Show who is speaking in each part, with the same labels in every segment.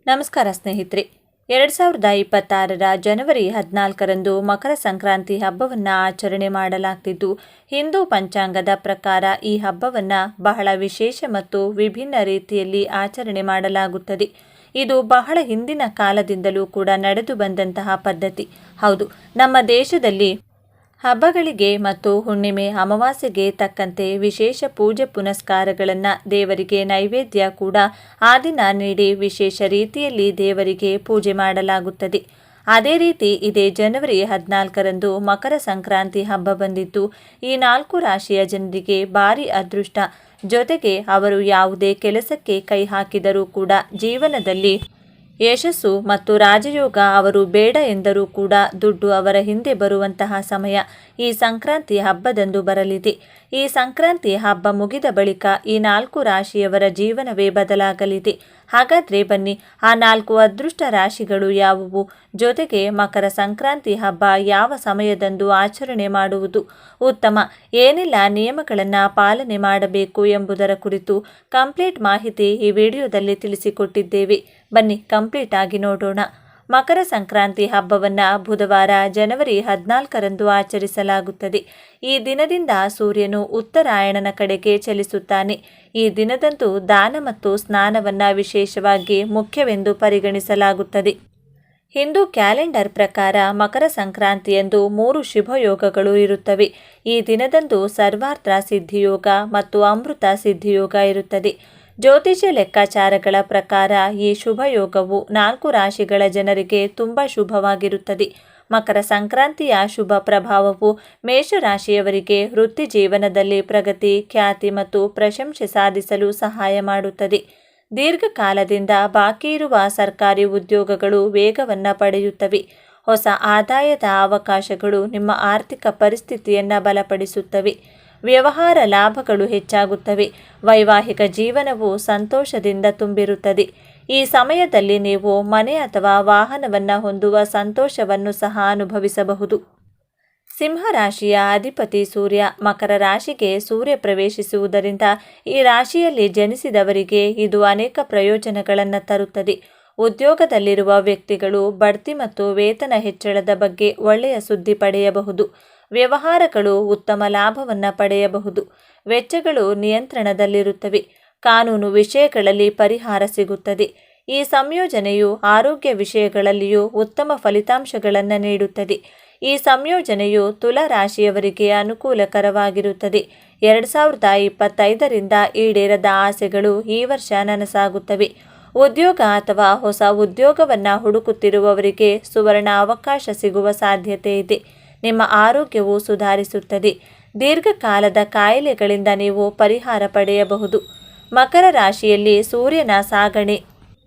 Speaker 1: ನಮಸ್ಕಾರ ಸ್ನೇಹಿತರೆ. 2026 ಜನವರಿ 14ರಂದು ಮಕರ ಸಂಕ್ರಾಂತಿ ಹಬ್ಬವನ್ನು ಆಚರಣೆ ಮಾಡಲಾಗ್ತಿದ್ದು, ಹಿಂದೂ ಪಂಚಾಂಗದ ಪ್ರಕಾರ ಈ ಹಬ್ಬವನ್ನು ಬಹಳ ವಿಶೇಷ ಮತ್ತು ವಿಭಿನ್ನ ರೀತಿಯಲ್ಲಿ ಆಚರಣೆ ಮಾಡಲಾಗುತ್ತದೆ. ಇದು ಬಹಳ ಹಿಂದಿನ ಕಾಲದಿಂದಲೂ ಕೂಡ ನಡೆದು ಬಂದಂತಹ ಪದ್ಧತಿ. ಹೌದು, ನಮ್ಮ ದೇಶದಲ್ಲಿ ಹಬ್ಬಗಳಿಗೆ ಮತ್ತು ಹುಣ್ಣಿಮೆ ಅಮಾವಾಸ್ಯೆಗೆ ತಕ್ಕಂತೆ ವಿಶೇಷ ಪೂಜೆ ಪುನಸ್ಕಾರಗಳನ್ನು, ದೇವರಿಗೆ ನೈವೇದ್ಯ ಕೂಡ ಆ ದಿನ ನೀಡಿ ವಿಶೇಷ ರೀತಿಯಲ್ಲಿ ದೇವರಿಗೆ ಪೂಜೆ ಮಾಡಲಾಗುತ್ತದೆ. ಅದೇ ರೀತಿ ಇದೇ ಜನವರಿ 14ರಂದು ಮಕರ ಸಂಕ್ರಾಂತಿ ಹಬ್ಬ ಬಂದಿದ್ದು, ಈ 4 ರಾಶಿಯ ಜನರಿಗೆ ಭಾರಿ ಅದೃಷ್ಟ. ಜೊತೆಗೆ ಅವರು ಯಾವುದೇ ಕೆಲಸಕ್ಕೆ ಕೈ ಹಾಕಿದರೂ ಕೂಡ ಜೀವನದಲ್ಲಿ ಯಶಸ್ಸು ಮತ್ತು ರಾಜಯೋಗ, ಅವರು ಬೇಡ ಎಂದರೂ ಕೂಡ ದುಡ್ಡು ಅವರ ಹಿಂದೆ ಬರುವಂತಹ ಸಮಯ ಈ ಸಂಕ್ರಾಂತಿ ಹಬ್ಬದಂದು ಬರಲಿದೆ. ಈ ಸಂಕ್ರಾಂತಿ ಹಬ್ಬ ಮುಗಿದ ಬಳಿಕ ಈ 4 ರಾಶಿಯವರ ಜೀವನವೇ ಬದಲಾಗಲಿದೆ. ಹಾಗಾದರೆ ಬನ್ನಿ, ಆ 4 ಅದೃಷ್ಟ ರಾಶಿಗಳು ಯಾವುವು, ಜೊತೆಗೆ ಮಕರ ಸಂಕ್ರಾಂತಿ ಹಬ್ಬ ಯಾವ ಸಮಯದಂದು ಆಚರಣೆ ಮಾಡುವುದು ಉತ್ತಮ, ಏನೆಲ್ಲ ನಿಯಮಗಳನ್ನು ಪಾಲನೆ ಮಾಡಬೇಕು ಎಂಬುದರ ಕುರಿತು ಕಂಪ್ಲೀಟ್ ಮಾಹಿತಿ ಈ ವಿಡಿಯೋದಲ್ಲಿ ತಿಳಿಸಿಕೊಟ್ಟಿದ್ದೇವೆ. ಬನ್ನಿ ಕಂಪ್ಲೀಟ್ ಆಗಿ ನೋಡೋಣ. ಮಕರ ಸಂಕ್ರಾಂತಿ ಹಬ್ಬವನ್ನು ಬುಧವಾರ ಜನವರಿ 14ರಂದು ಆಚರಿಸಲಾಗುತ್ತದೆ. ಈ ದಿನದಿಂದ ಸೂರ್ಯನು ಉತ್ತರಾಯಣನ ಕಡೆಗೆ ಚಲಿಸುತ್ತಾನೆ. ಈ ದಿನದಂದು ದಾನ ಮತ್ತು ಸ್ನಾನವನ್ನು ವಿಶೇಷವಾಗಿ ಮುಖ್ಯವೆಂದು ಪರಿಗಣಿಸಲಾಗುತ್ತದೆ. ಹಿಂದೂ ಕ್ಯಾಲೆಂಡರ್ ಪ್ರಕಾರ ಮಕರ ಸಂಕ್ರಾಂತಿಯಂದು 3 ಶುಭಯೋಗಗಳು ಇರುತ್ತವೆ. ಈ ದಿನದಂದು ಸರ್ವಾರ್ಥ ಸಿದ್ಧಿಯೋಗ ಮತ್ತು ಅಮೃತ ಸಿದ್ಧಿಯೋಗ ಇರುತ್ತದೆ. ಜ್ಯೋತಿಷ್ಯ ಲೆಕ್ಕಾಚಾರಗಳ ಪ್ರಕಾರ ಈ ಶುಭಯೋಗವು 4 ರಾಶಿಗಳ ಜನರಿಗೆ ತುಂಬ ಶುಭವಾಗಿರುತ್ತದೆ. ಮಕರ ಸಂಕ್ರಾಂತಿಯ ಶುಭ ಪ್ರಭಾವವು ಮೇಷರಾಶಿಯವರಿಗೆ ವೃತ್ತಿ ಜೀವನದಲ್ಲಿ ಪ್ರಗತಿ, ಖ್ಯಾತಿ ಮತ್ತು ಪ್ರಶಂಸೆ ಸಾಧಿಸಲು ಸಹಾಯ ಮಾಡುತ್ತದೆ. ದೀರ್ಘಕಾಲದಿಂದ ಬಾಕಿ ಇರುವ ಸರ್ಕಾರಿ ಉದ್ಯೋಗಗಳು ವೇಗವನ್ನು ಪಡೆಯುತ್ತವೆ. ಹೊಸ ಆದಾಯದ ಅವಕಾಶಗಳು ನಿಮ್ಮ ಆರ್ಥಿಕ ಪರಿಸ್ಥಿತಿಯನ್ನು ಬಲಪಡಿಸುತ್ತವೆ. ವ್ಯವಹಾರ ಲಾಭಗಳು ಹೆಚ್ಚಾಗುತ್ತವೆ. ವೈವಾಹಿಕ ಜೀವನವು ಸಂತೋಷದಿಂದ ತುಂಬಿರುತ್ತದೆ. ಈ ಸಮಯದಲ್ಲಿ ನೀವು ಮನೆ ಅಥವಾ ವಾಹನವನ್ನು ಹೊಂದುವ ಸಂತೋಷವನ್ನು ಸಹ ಅನುಭವಿಸಬಹುದು. ಸಿಂಹರಾಶಿಯ ಅಧಿಪತಿ ಸೂರ್ಯ. ಮಕರ ರಾಶಿಗೆ ಸೂರ್ಯ ಪ್ರವೇಶಿಸುವುದರಿಂದ ಈ ರಾಶಿಯಲ್ಲಿ ಜನಿಸಿದವರಿಗೆ ಇದು ಅನೇಕ ಪ್ರಯೋಜನಗಳನ್ನು ತರುತ್ತದೆ. ಉದ್ಯೋಗದಲ್ಲಿರುವ ವ್ಯಕ್ತಿಗಳು ಬಡ್ತಿ ಮತ್ತು ವೇತನ ಹೆಚ್ಚಳದ ಬಗ್ಗೆ ಒಳ್ಳೆಯ ಸುದ್ದಿ ಪಡೆಯಬಹುದು. ವ್ಯವಹಾರಗಳು ಉತ್ತಮ ಲಾಭವನ್ನು ಪಡೆಯಬಹುದು. ವೆಚ್ಚಗಳು ನಿಯಂತ್ರಣದಲ್ಲಿರುತ್ತವೆ. ಕಾನೂನು ವಿಷಯಗಳಲ್ಲಿ ಪರಿಹಾರ ಸಿಗುತ್ತದೆ. ಈ ಸಂಯೋಜನೆಯು ಆರೋಗ್ಯ ವಿಷಯಗಳಲ್ಲಿಯೂ ಉತ್ತಮ ಫಲಿತಾಂಶಗಳನ್ನು ನೀಡುತ್ತದೆ. ಈ ಸಂಯೋಜನೆಯು ತುಲಾ ರಾಶಿಯವರಿಗೆ ಅನುಕೂಲಕರವಾಗಿರುತ್ತದೆ. 2025ರಿಂದ ಈಡೇರದ ಆಸೆಗಳು ಈ ವರ್ಷ ನನಸಾಗುತ್ತವೆ. ಉದ್ಯೋಗ ಅಥವಾ ಹೊಸ ಉದ್ಯೋಗವನ್ನು ಹುಡುಕುತ್ತಿರುವವರಿಗೆ ಸುವರ್ಣ ಅವಕಾಶ ಸಿಗುವ ಸಾಧ್ಯತೆ ಇದೆ. ನಿಮ್ಮ ಆರೋಗ್ಯವು ಸುಧಾರಿಸುತ್ತದೆ. ದೀರ್ಘಕಾಲದ ಕಾಯಿಲೆಗಳಿಂದ ನೀವು ಪರಿಹಾರ ಪಡೆಯಬಹುದು. ಮಕರ ರಾಶಿಯಲ್ಲಿ ಸೂರ್ಯನ ಸಾಗಣೆ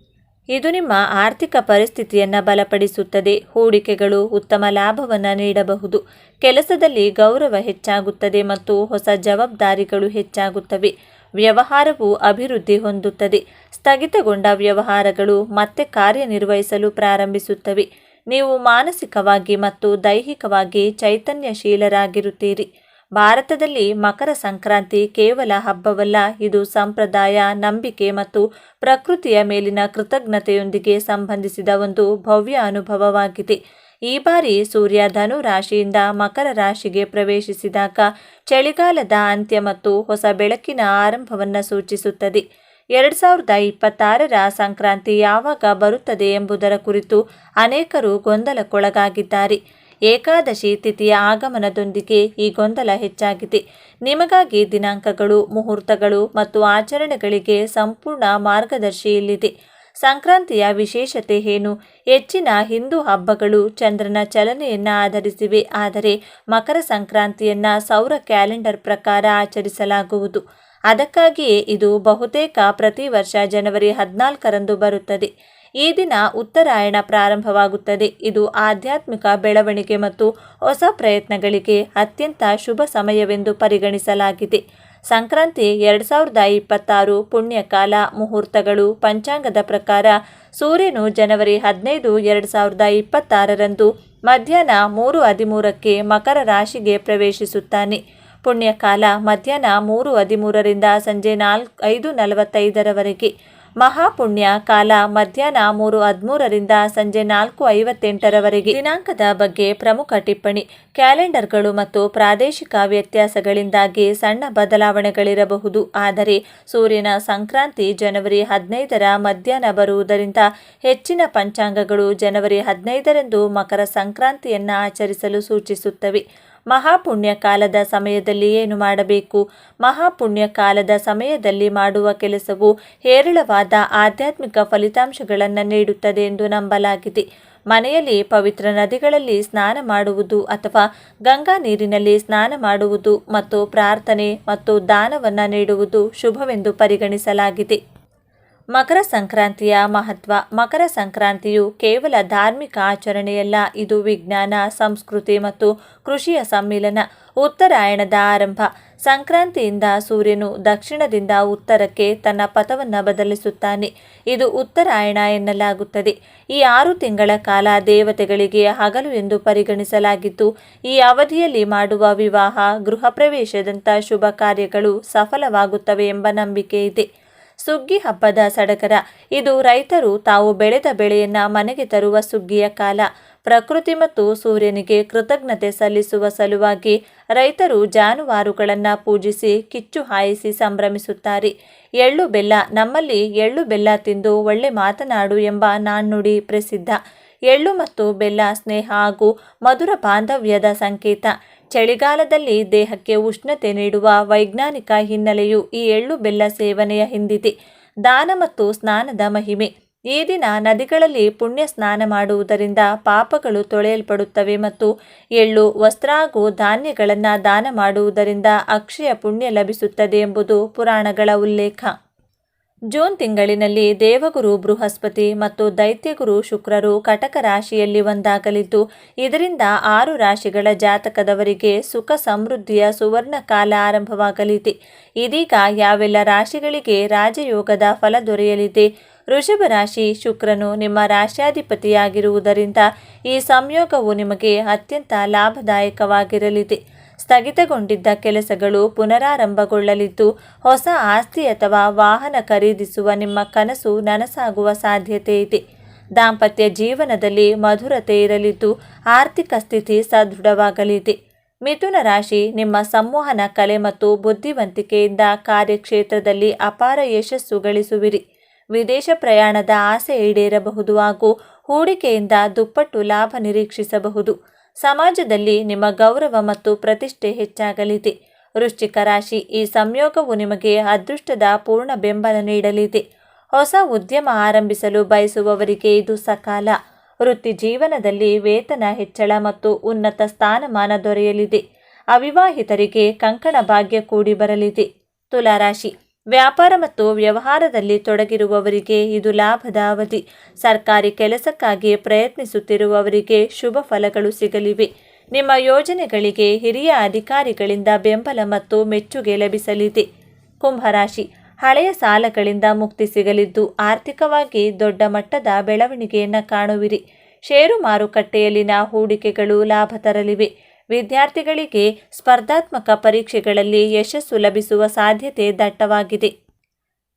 Speaker 1: ಇದು ನಿಮ್ಮ ಆರ್ಥಿಕ ಪರಿಸ್ಥಿತಿಯನ್ನು ಬಲಪಡಿಸುತ್ತದೆ. ಹೂಡಿಕೆಗಳು ಉತ್ತಮ ಲಾಭವನ್ನು ನೀಡಬಹುದು. ಕೆಲಸದಲ್ಲಿ ಗೌರವ ಹೆಚ್ಚಾಗುತ್ತದೆ ಮತ್ತು ಹೊಸ ಜವಾಬ್ದಾರಿಗಳು ಹೆಚ್ಚಾಗುತ್ತವೆ. ವ್ಯವಹಾರವು ಅಭಿವೃದ್ಧಿ ಹೊಂದುತ್ತದೆ. ಸ್ಥಗಿತಗೊಂಡ ವ್ಯವಹಾರಗಳು ಮತ್ತೆ ಕಾರ್ಯನಿರ್ವಹಿಸಲು ಪ್ರಾರಂಭಿಸುತ್ತವೆ. ನೀವು ಮಾನಸಿಕವಾಗಿ ಮತ್ತು ದೈಹಿಕವಾಗಿ ಚೈತನ್ಯಶೀಲರಾಗಿರುತ್ತೀರಿ. ಭಾರತದಲ್ಲಿ ಮಕರ ಸಂಕ್ರಾಂತಿ ಕೇವಲ ಹಬ್ಬವಲ್ಲ, ಇದು ಸಂಪ್ರದಾಯ, ನಂಬಿಕೆ ಮತ್ತು ಪ್ರಕೃತಿಯ ಮೇಲಿನ ಕೃತಜ್ಞತೆಯೊಂದಿಗೆ ಸಂಬಂಧಿಸಿದ ಒಂದು ಭವ್ಯ ಅನುಭವವಾಗಿದೆ. ಈ ಬಾರಿ ಸೂರ್ಯ ಧನು ರಾಶಿಯಿಂದ ಮಕರ ರಾಶಿಗೆ ಪ್ರವೇಶಿಸಿದಾಗ ಚಳಿಗಾಲದ ಅಂತ್ಯ ಮತ್ತು ಹೊಸ ಬೆಳಕಿನ ಆರಂಭವನ್ನು ಸೂಚಿಸುತ್ತದೆ. 2026ರ ಸಂಕ್ರಾಂತಿ ಯಾವಾಗ ಬರುತ್ತದೆ ಎಂಬುದರ ಕುರಿತು ಅನೇಕರು ಗೊಂದಲಕ್ಕೊಳಗಾಗಿದ್ದಾರೆ. ಏಕಾದಶಿ ತಿಥಿಯ ಆಗಮನದೊಂದಿಗೆ ಈ ಗೊಂದಲ ಹೆಚ್ಚಾಗಿದೆ. ನಿಮಗಾಗಿ ದಿನಾಂಕಗಳು, ಮುಹೂರ್ತಗಳು ಮತ್ತು ಆಚರಣೆಗಳಿಗೆ ಸಂಪೂರ್ಣ ಮಾರ್ಗದರ್ಶಿ ಇಲ್ಲಿದೆ. ಸಂಕ್ರಾಂತಿಯ ವಿಶೇಷತೆ ಏನು? ಹೆಚ್ಚಿನ ಹಿಂದೂ ಹಬ್ಬಗಳು ಚಂದ್ರನ ಚಲನೆಯನ್ನು ಆಧರಿಸಿವೆ, ಆದರೆ ಮಕರ ಸಂಕ್ರಾಂತಿಯನ್ನು ಸೌರ ಕ್ಯಾಲೆಂಡರ್ ಪ್ರಕಾರ ಆಚರಿಸಲಾಗುವುದು. ಅದಕ್ಕಾಗಿಯೇ ಇದು ಬಹುತೇಕ ಪ್ರತಿ ವರ್ಷ ಜನವರಿ 14ರಂದು ಬರುತ್ತದೆ. ಈ ದಿನ ಉತ್ತರಾಯಣ ಪ್ರಾರಂಭವಾಗುತ್ತದೆ. ಇದು ಆಧ್ಯಾತ್ಮಿಕ ಬೆಳವಣಿಗೆ ಮತ್ತು ಹೊಸ ಪ್ರಯತ್ನಗಳಿಗೆ ಅತ್ಯಂತ ಶುಭ ಸಮಯವೆಂದು ಪರಿಗಣಿಸಲಾಗಿದೆ. ಸಂಕ್ರಾಂತಿ 2026 ಪುಣ್ಯಕಾಲ. ಮುಹೂರ್ತಗಳು ಪಂಚಾಂಗದ ಪ್ರಕಾರ ಸೂರ್ಯನು ಜನವರಿ 15, 2026ರಂದು ಮಧ್ಯಾಹ್ನ 3:13ಕ್ಕೆ ಮಕರ ರಾಶಿಗೆ ಪ್ರವೇಶಿಸುತ್ತಾನೆ. ಪುಣ್ಯಕಾಲ ಮಧ್ಯಾಹ್ನ 3:13ರಿಂದ ಸಂಜೆ 5:45ರವರೆಗೆ. ಮಹಾಪುಣ್ಯ ಕಾಲ ಮಧ್ಯಾಹ್ನ 3:13ರಿಂದ ಸಂಜೆ 4:58ರವರೆಗೆ. ದಿನಾಂಕದ ಬಗ್ಗೆ ಪ್ರಮುಖ ಟಿಪ್ಪಣಿ. ಕ್ಯಾಲೆಂಡರ್ಗಳು ಮತ್ತು ಪ್ರಾದೇಶಿಕ ವ್ಯತ್ಯಾಸಗಳಿಂದಾಗಿ ಸಣ್ಣ ಬದಲಾವಣೆಗಳಿರಬಹುದು. ಆದರೆ ಸೂರ್ಯನ ಸಂಕ್ರಾಂತಿ ಜನವರಿ 15ರ ಮಧ್ಯಾಹ್ನ ಬರುವುದರಿಂದ ಹೆಚ್ಚಿನ ಪಂಚಾಂಗಗಳು ಜನವರಿ 15ರಂದು ಮಕರ ಸಂಕ್ರಾಂತಿಯನ್ನು ಆಚರಿಸಲು ಸೂಚಿಸುತ್ತವೆ. ಮಹಾಪುಣ್ಯ ಕಾಲದ ಸಮಯದಲ್ಲಿ ಏನು ಮಾಡಬೇಕು? ಮಹಾಪುಣ್ಯ ಕಾಲದ ಸಮಯದಲ್ಲಿ ಮಾಡುವ ಕೆಲಸವು ಹೇರಳವಾದ ಆಧ್ಯಾತ್ಮಿಕ ಫಲಿತಾಂಶಗಳನ್ನು ನೀಡುತ್ತದೆ ಎಂದು ನಂಬಲಾಗಿದೆ. ಮನೆಯಲ್ಲಿ ಪವಿತ್ರ ನದಿಗಳಲ್ಲಿ ಸ್ನಾನ ಮಾಡುವುದು ಅಥವಾ ಗಂಗಾ ನೀರಿನಲ್ಲಿ ಸ್ನಾನ ಮಾಡುವುದು ಮತ್ತು ಪ್ರಾರ್ಥನೆ ಮತ್ತು ದಾನವನ್ನು ನೀಡುವುದು ಶುಭವೆಂದು ಪರಿಗಣಿಸಲಾಗಿದೆ. ಮಕರ ಸಂಕ್ರಾಂತಿಯ ಮಹತ್ವ. ಮಕರ ಸಂಕ್ರಾಂತಿಯು ಕೇವಲ ಧಾರ್ಮಿಕ ಆಚರಣೆಯಲ್ಲ, ಇದು ವಿಜ್ಞಾನ, ಸಂಸ್ಕೃತಿ ಮತ್ತು ಕೃಷಿಯ ಸಮ್ಮಿಲನ. ಉತ್ತರಾಯಣದ ಆರಂಭ. ಸಂಕ್ರಾಂತಿಯಿಂದ ಸೂರ್ಯನು ದಕ್ಷಿಣದಿಂದ ಉತ್ತರಕ್ಕೆ ತನ್ನ ಪಥವನ್ನು ಬದಲಿಸುತ್ತಾನೆ. ಇದು ಉತ್ತರಾಯಣ ಎನ್ನಲಾಗುತ್ತದೆ. ಈ 6 ತಿಂಗಳ ಕಾಲ ದೇವತೆಗಳಿಗೆ ಹಗಲು ಎಂದು ಪರಿಗಣಿಸಲಾಗಿದ್ದು, ಈ ಅವಧಿಯಲ್ಲಿ ಮಾಡುವ ವಿವಾಹ, ಗೃಹ ಪ್ರವೇಶದಂಥ ಶುಭ ಕಾರ್ಯಗಳು ಸಫಲವಾಗುತ್ತವೆ ಎಂಬ ನಂಬಿಕೆ ಇದೆ. ಸುಗ್ಗಿ ಹಬ್ಬದ ಸಡಗರ. ಇದು ರೈತರು ತಾವು ಬೆಳೆದ ಬೆಳೆಯನ್ನು ಮನೆಗೆ ತರುವ ಸುಗ್ಗಿಯ ಕಾಲ. ಪ್ರಕೃತಿ ಮತ್ತು ಸೂರ್ಯನಿಗೆ ಕೃತಜ್ಞತೆ ಸಲ್ಲಿಸುವ ಸಲುವಾಗಿ ರೈತರು ಜಾನುವಾರುಗಳನ್ನು ಪೂಜಿಸಿ ಕಿಚ್ಚು ಹಾಯಿಸಿ ಸಂಭ್ರಮಿಸುತ್ತಾರೆ. ಎಳ್ಳು ಬೆಲ್ಲ. ನಮ್ಮಲ್ಲಿ ಎಳ್ಳು ಬೆಲ್ಲ ತಿಂದು ಒಳ್ಳೆ ಮಾತನಾಡು ಎಂಬ ನಾಣ್ಣುಡಿ ಪ್ರಸಿದ್ಧ. ಎಳ್ಳು ಮತ್ತು ಬೆಲ್ಲ ಸ್ನೇಹ ಹಾಗೂ ಮಧುರ ಬಾಂಧವ್ಯದ ಸಂಕೇತ. ಚಳಿಗಾಲದಲ್ಲಿ ದೇಹಕ್ಕೆ ಉಷ್ಣತೆ ನೀಡುವ ವೈಜ್ಞಾನಿಕ ಹಿನ್ನೆಲೆಯು ಈ ಎಳ್ಳು ಬೆಲ್ಲ ಸೇವನೆಯ ಹಿಂದಿದೆ. ದಾನ ಮತ್ತು ಸ್ನಾನದ ಮಹಿಮೆ. ಈ ದಿನ ನದಿಗಳಲ್ಲಿ ಪುಣ್ಯ ಸ್ನಾನ ಮಾಡುವುದರಿಂದ ಪಾಪಗಳು ತೊಳೆಯಲ್ಪಡುತ್ತವೆ ಮತ್ತು ಎಳ್ಳು, ವಸ್ತ್ರ ಹಾಗೂ ಧಾನ್ಯಗಳನ್ನು ದಾನ ಮಾಡುವುದರಿಂದ ಅಕ್ಷಯ ಪುಣ್ಯ ಲಭಿಸುತ್ತದೆ ಎಂಬುದು ಪುರಾಣಗಳ ಉಲ್ಲೇಖ. ಜೂನ್ ತಿಂಗಳಿನಲ್ಲಿ ದೇವಗುರು ಬೃಹಸ್ಪತಿ ಮತ್ತು ದೈತ್ಯಗುರು ಶುಕ್ರರು ಕಟಕ ರಾಶಿಯಲ್ಲಿ ಒಂದಾಗಲಿದ್ದು, ಇದರಿಂದ 6 ರಾಶಿಗಳ ಜಾತಕದವರಿಗೆ ಸುಖ ಸಮೃದ್ಧಿಯ ಸುವರ್ಣ ಕಾಲ ಆರಂಭವಾಗಲಿದೆ. ಇದೀಗ ಯಾವೆಲ್ಲ ರಾಶಿಗಳಿಗೆ ರಾಜಯೋಗದ ಫಲ ದೊರೆಯಲಿದೆ? ವೃಷಭ ರಾಶಿ. ಶುಕ್ರನು ನಿಮ್ಮ ರಾಶ್ಯಾಧಿಪತಿಯಾಗಿರುವುದರಿಂದ ಈ ಸಂಯೋಗವು ನಿಮಗೆ ಅತ್ಯಂತ ಲಾಭದಾಯಕವಾಗಿರಲಿದೆ. ಸ್ಥಗಿತಗೊಂಡಿದ್ದ ಕೆಲಸಗಳು ಪುನರಾರಂಭಗೊಳ್ಳಲಿದ್ದು, ಹೊಸ ಆಸ್ತಿ ಅಥವಾ ವಾಹನ ಖರೀದಿಸುವ ನಿಮ್ಮ ಕನಸು ನನಸಾಗುವ ಸಾಧ್ಯತೆ ಇದೆ. ದಾಂಪತ್ಯ ಜೀವನದಲ್ಲಿ ಮಧುರತೆ ಇರಲಿದ್ದು, ಆರ್ಥಿಕ ಸ್ಥಿತಿ ಸದೃಢವಾಗಲಿದೆ. ಮಿಥುನ ರಾಶಿ. ನಿಮ್ಮ ಸಂವಹನ ಕಲೆ ಮತ್ತು ಬುದ್ಧಿವಂತಿಕೆಯಿಂದ ಕಾರ್ಯಕ್ಷೇತ್ರದಲ್ಲಿ ಅಪಾರ ಯಶಸ್ಸು ಗಳಿಸುವಿರಿ. ವಿದೇಶ ಪ್ರಯಾಣದ ಆಸೆ ಈಡೇರಬಹುದು ಹಾಗೂ ಹೂಡಿಕೆಯಿಂದ ದುಪ್ಪಟ್ಟು ಲಾಭ ನಿರೀಕ್ಷಿಸಬಹುದು. ಸಮಾಜದಲ್ಲಿ ನಿಮ್ಮ ಗೌರವ ಮತ್ತು ಪ್ರತಿಷ್ಠೆ ಹೆಚ್ಚಾಗಲಿದೆ. ವೃಶ್ಚಿಕ ರಾಶಿ. ಈ ಸಂಯೋಗವು ನಿಮಗೆ ಅದೃಷ್ಟದ ಪೂರ್ಣ ಬೆಂಬಲ ನೀಡಲಿದೆ. ಹೊಸ ಉದ್ಯಮ ಆರಂಭಿಸಲು ಬಯಸುವವರಿಗೆ ಇದು ಸಕಾಲ. ವೃತ್ತಿ ಜೀವನದಲ್ಲಿ ವೇತನ ಹೆಚ್ಚಳ ಮತ್ತು ಉನ್ನತ ಸ್ಥಾನಮಾನ ದೊರೆಯಲಿದೆ. ಅವಿವಾಹಿತರಿಗೆ ಕಂಕಣ ಭಾಗ್ಯ ಕೂಡಿ ಬರಲಿದೆ. ತುಲಾರಾಶಿ. ವ್ಯಾಪಾರ ಮತ್ತು ವ್ಯವಹಾರದಲ್ಲಿ ತೊಡಗಿರುವವರಿಗೆ ಇದು ಲಾಭದ ಅವಧಿ. ಸರ್ಕಾರಿ ಕೆಲಸಕ್ಕಾಗಿ ಪ್ರಯತ್ನಿಸುತ್ತಿರುವವರಿಗೆ ಶುಭ ಫಲಗಳು ಸಿಗಲಿವೆ. ನಿಮ್ಮ ಯೋಜನೆಗಳಿಗೆ ಹಿರಿಯ ಅಧಿಕಾರಿಗಳಿಂದ ಬೆಂಬಲ ಮತ್ತು ಮೆಚ್ಚುಗೆ ಲಭಿಸಲಿದೆ. ಕುಂಭರಾಶಿ. ಹಳೆಯ ಸಾಲಗಳಿಂದ ಮುಕ್ತಿ ಸಿಗಲಿದ್ದು, ಆರ್ಥಿಕವಾಗಿ ದೊಡ್ಡ ಮಟ್ಟದ ಬೆಳವಣಿಗೆಯನ್ನು ಕಾಣುವಿರಿ. ಷೇರು ಮಾರುಕಟ್ಟೆಯಲ್ಲಿನ ಹೂಡಿಕೆಗಳು ಲಾಭ ತರಲಿವೆ. ವಿದ್ಯಾರ್ಥಿಗಳಿಗೆ ಸ್ಪರ್ಧಾತ್ಮಕ ಪರೀಕ್ಷೆಗಳಲ್ಲಿ ಯಶಸ್ಸು ಲಭಿಸುವ ಸಾಧ್ಯತೆ ದಟ್ಟವಾಗಿದೆ.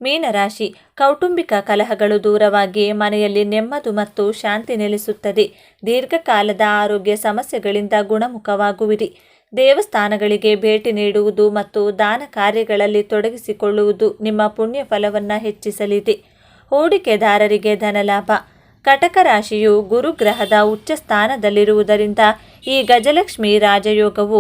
Speaker 1: ಮೀನರಾಶಿ. ಕೌಟುಂಬಿಕ ಕಲಹಗಳು ದೂರವಾಗಿ ಮನೆಯಲ್ಲಿ ನೆಮ್ಮದಿ ಮತ್ತು ಶಾಂತಿ ನೆಲೆಸುತ್ತದೆ. ದೀರ್ಘಕಾಲದ ಆರೋಗ್ಯ ಸಮಸ್ಯೆಗಳಿಂದ ಗುಣಮುಖವಾಗುವಿರಿ. ದೇವಸ್ಥಾನಗಳಿಗೆ ಭೇಟಿ ನೀಡುವುದು ಮತ್ತು ದಾನ ಕಾರ್ಯಗಳಲ್ಲಿ ತೊಡಗಿಸಿಕೊಳ್ಳುವುದು ನಿಮ್ಮ ಪುಣ್ಯ ಫಲವನ್ನು ಹೆಚ್ಚಿಸಲಿದೆ. ಹೂಡಿಕೆದಾರರಿಗೆ ಧನಲಾಭ. ಕಟಕ ರಾಶಿಯು ಗುರುಗ್ರಹದ ಉಚ್ಚ ಸ್ಥಾನದಲ್ಲಿರುವುದರಿಂದ ಈ ಗಜಲಕ್ಷ್ಮಿ ರಾಜಯೋಗವು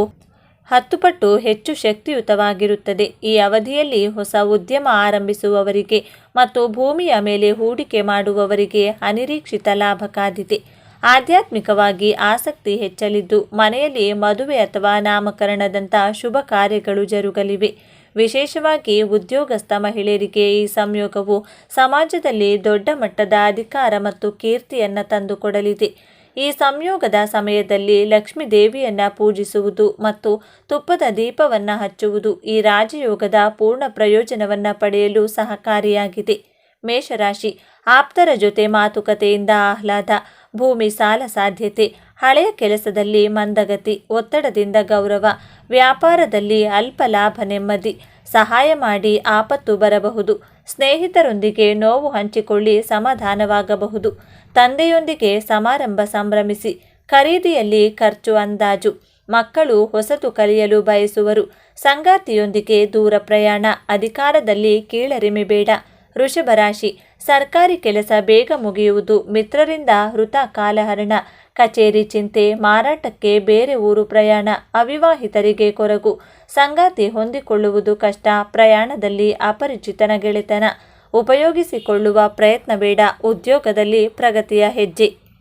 Speaker 1: 10 ಪಟ್ಟು ಹೆಚ್ಚು ಶಕ್ತಿಯುತವಾಗಿರುತ್ತದೆ. ಈ ಅವಧಿಯಲ್ಲಿ ಹೊಸ ಉದ್ಯಮ ಆರಂಭಿಸುವವರಿಗೆ ಮತ್ತು ಭೂಮಿಯ ಮೇಲೆ ಹೂಡಿಕೆ ಮಾಡುವವರಿಗೆ ಅನಿರೀಕ್ಷಿತ ಲಾಭ ಕಾದಿದೆ. ಆಧ್ಯಾತ್ಮಿಕವಾಗಿ ಆಸಕ್ತಿ ಹೆಚ್ಚಲಿದ್ದು, ಮನೆಯಲ್ಲಿ ಮದುವೆ ಅಥವಾ ನಾಮಕರಣದಂಥ ಶುಭ ಕಾರ್ಯಗಳು ಜರುಗಲಿವೆ. ವಿಶೇಷವಾಗಿ ಉದ್ಯೋಗಸ್ಥ ಮಹಿಳೆಯರಿಗೆ ಈ ಸಂಯೋಗವು ಸಮಾಜದಲ್ಲಿ ದೊಡ್ಡ ಮಟ್ಟದ ಅಧಿಕಾರ ಮತ್ತು ಕೀರ್ತಿಯನ್ನು ತಂದುಕೊಡಲಿದೆ. ಈ ಸಂಯೋಗದ ಸಮಯದಲ್ಲಿ ಲಕ್ಷ್ಮೀ ದೇವಿಯನ್ನು ಪೂಜಿಸುವುದು ಮತ್ತು ತುಪ್ಪದ ದೀಪವನ್ನು ಹಚ್ಚುವುದು ಈ ರಾಜಯೋಗದ ಪೂರ್ಣ ಪ್ರಯೋಜನವನ್ನು ಪಡೆಯಲು ಸಹಕಾರಿಯಾಗಿದೆ. ಮೇಷರಾಶಿ. ಆಪ್ತರ ಜೊತೆ ಮಾತುಕತೆಯಿಂದ ಆಹ್ಲಾದ. ಭೂಮಿ ಸಾಲ ಸಾಧ್ಯತೆ. ಹಳೆಯ ಕೆಲಸದಲ್ಲಿ ಮಂದಗತಿ. ಒತ್ತಡದಿಂದ ಗೌರವ. ವ್ಯಾಪಾರದಲ್ಲಿ ಅಲ್ಪ ಲಾಭ. ನೆಮ್ಮದಿ. ಸಹಾಯ ಮಾಡಿ ಆಪತ್ತು ಬರಬಹುದು. ಸ್ನೇಹಿತರೊಂದಿಗೆ ನೋವು ಹಂಚಿಕೊಳ್ಳಿ, ಸಮಾಧಾನವಾಗಬಹುದು. ತಂದೆಯೊಂದಿಗೆ ಸಮಾರಂಭ ಸಂಭ್ರಮಿಸಿ. ಖರೀದಿಯಲ್ಲಿ ಖರ್ಚು ಅಂದಾಜು. ಮಕ್ಕಳು ಹೊಸತು ಕಲಿಯಲು ಬಯಸುವರು. ಸಂಗಾತಿಯೊಂದಿಗೆ ದೂರ ಪ್ರಯಾಣ. ಅಧಿಕಾರದಲ್ಲಿ ಕೀಳರಿಮೆ ಬೇಡ. ವೃಷಭ ರಾಶಿ. ಸರ್ಕಾರಿ ಕೆಲಸ ಬೇಗ ಮುಗಿಯುವುದು. ಮಿತ್ರರಿಂದ ವೃಥಾ ಕಾಲಹರಣ. ಕಚೇರಿ ಚಿಂತೆ. ಮಾರಾಟಕ್ಕೆ ಬೇರೆ ಊರು ಪ್ರಯಾಣ. ಅವಿವಾಹಿತರಿಗೆ ಕೊರಗು. ಸಂಗಾತಿ ಹೊಂದಿಕೊಳ್ಳುವುದು ಕಷ್ಟ. ಪ್ರಯಾಣದಲ್ಲಿ ಅಪರಿಚಿತನ ಗೆಳೆತನ. ಉಪಯೋಗಿಸಿಕೊಳ್ಳುವ ಪ್ರಯತ್ನ ಬೇಡ. ಉದ್ಯೋಗದಲ್ಲಿ ಪ್ರಗತಿಯ ಹೆಜ್ಜೆ.